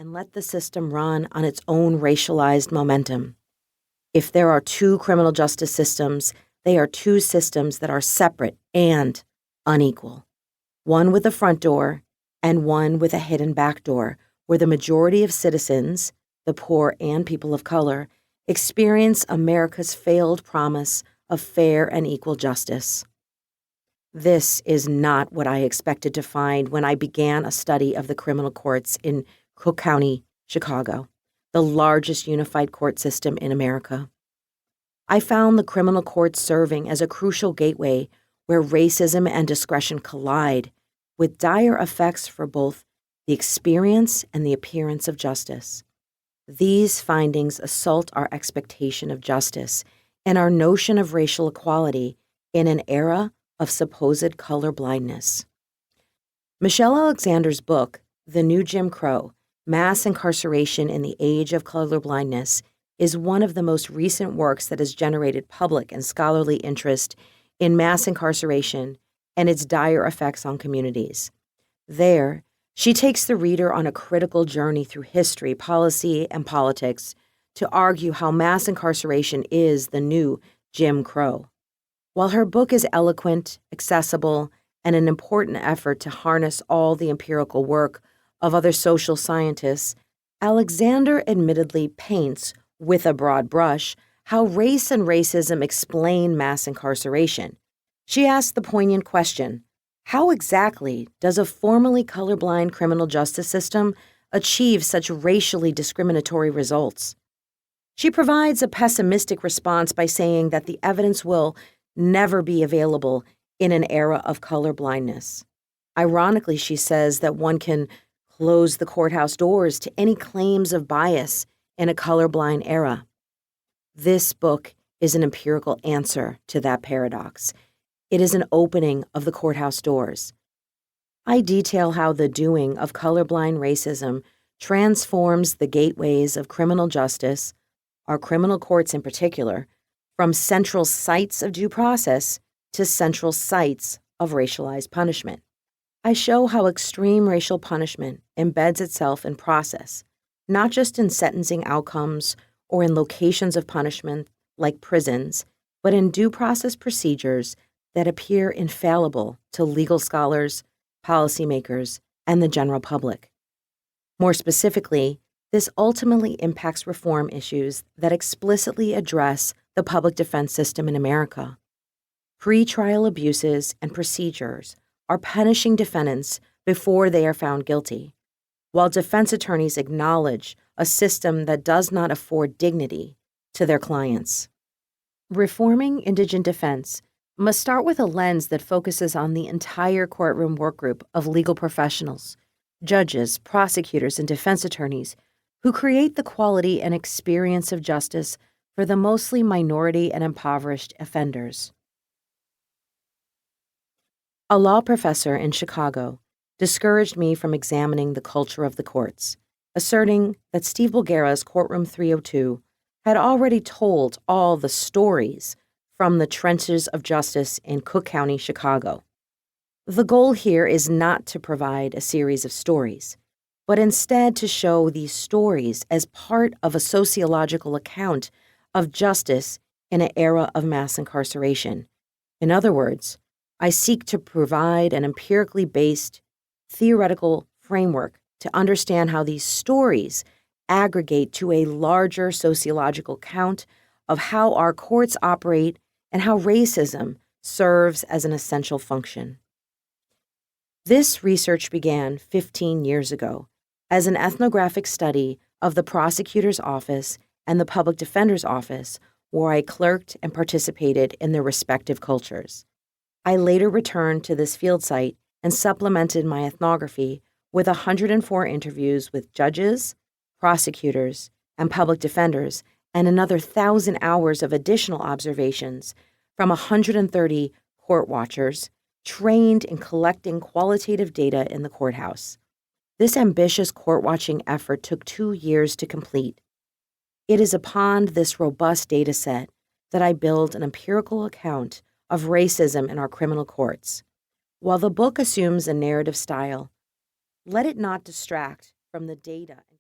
and let the system run on its own racialized momentum. If there are two criminal justice systems, they are two systems that are separate and unequal. One with a front door and one with a hidden back door, where the majority of citizens, the poor and people of color, experience America's failed promise of fair and equal justice. This is not what I expected to find when I began a study of the criminal courts in Crook County, Chicago, the largest unified court system in America. I found the criminal courts serving as a crucial gateway where racism and discretion collide, with dire effects for both the experience and the appearance of justice. These findings assault our expectation of justice and our notion of racial equality in an era of supposed colorblindness. Michelle Alexander's book, The New Jim Crow: Mass Incarceration in the Age of Colorblindness, is one of the most recent works that has generated public and scholarly interest in mass incarceration and its dire effects on communities. There, she takes the reader on a critical journey through history, policy, and politics to argue how mass incarceration is the new Jim Crow. While her book is eloquent, accessible, and an important effort to harness all the empirical work of other social scientists, Alexander admittedly paints, with a broad brush, how race and racism explain mass incarceration. She asks the poignant question, how exactly does a formerly colorblind criminal justice system achieve such racially discriminatory results? She provides a pessimistic response by saying that the evidence will never be available in an era of colorblindness. Ironically, she says that one can close the courthouse doors to any claims of bias in a colorblind era. This book is an empirical answer to that paradox. It is an opening of the courthouse doors. I detail how the doing of colorblind racism transforms the gateways of criminal justice, our criminal courts in particular, from central sites of due process to central sites of racialized punishment. I show how extreme racial punishment embeds itself in process, not just in sentencing outcomes or in locations of punishment like prisons, but in due process procedures that appear infallible to legal scholars, policymakers, and the general public. More specifically, this ultimately impacts reform issues that explicitly address the public defense system in America. Pre-trial abuses and procedures are punishing defendants before they are found guilty, while defense attorneys acknowledge a system that does not afford dignity to their clients. Reforming indigent defense must start with a lens that focuses on the entire courtroom workgroup of legal professionals, judges, prosecutors, and defense attorneys who create the quality and experience of justice for the mostly minority and impoverished offenders. A law professor in Chicago discouraged me from examining the culture of the courts, asserting that Steve Bulgara's Courtroom 302 had already told all the stories from the trenches of justice in Crook County, Chicago. The goal here is not to provide a series of stories, but instead to show these stories as part of a sociological account of justice in an era of mass incarceration. In other words, I seek to provide an empirically based, theoretical framework to understand how these stories aggregate to a larger sociological count of how our courts operate and how racism serves as an essential function. This research began 15 years ago as an ethnographic study of the Prosecutor's Office and the Public Defender's Office, where I clerked and participated in their respective cultures. I later returned to this field site and supplemented my ethnography with 104 interviews with judges, prosecutors, and public defenders, and another 1,000 hours of additional observations from 130 court watchers trained in collecting qualitative data in the courthouse. This ambitious court-watching effort took 2 years to complete. It is upon this robust data set that I build an empirical account of racism in our criminal courts. While the book assumes a narrative style, let it not distract from the data.